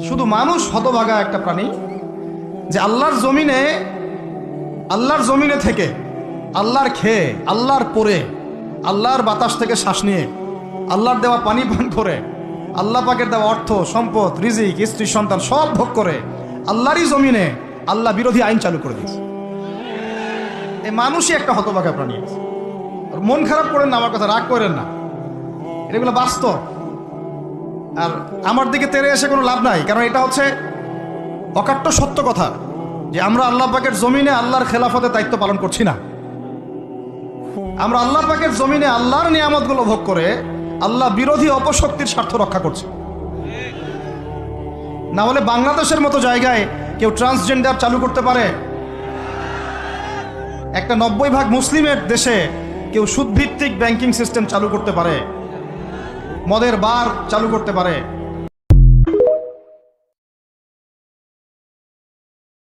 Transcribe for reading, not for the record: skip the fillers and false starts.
শুধু মানুষ হতভাগা একটা প্রাণী যে আল্লাহর জমিনে থেকে আল্লাহর খেয়ে, আল্লাহর পরে, আল্লাহর বাতাস থেকে শ্বাস নিয়ে, আল্লাহর দেওয়া পানি পান করে, আল্লাহ পাকের দেওয়া অর্থ, সম্পদ, রিজিক, স্ত্রী, সন্তান সব ভোগ করে আল্লাহরই জমিনে আল্লাহ বিরোধী আইন চালু করে দিয়েছে। এই মানুষই একটা হতভাগা প্রাণী। মন খারাপ করেন না, আমার কথা রাগ করেন না, এগুলো বাস্তব। আর আমার দিকে তেড়ে এসে কোনো লাভ নাই, কারণ এটা হচ্ছে অকাট্য সত্য কথা যে আমরা আল্লাহ পাকের জমিনে আল্লাহর খেলাফতে দায়িত্ব পালন করছি না। আমরা আল্লাহ পাকের জমিনে আল্লাহর নিয়ামতগুলো ভোগ করে আল্লাহ বিরোধী অপশক্তির স্বার্থ রক্ষা করছে। না হলে বাংলাদেশের মতো জায়গায় কেউ ট্রান্সজেন্ডার চালু করতে পারে? একটা 90% মুসলিমের দেশে কেউ সুদভিত্তিক ব্যাংকিং সিস্টেম চালু করতে পারে? মদের বার চালু করতে পারে?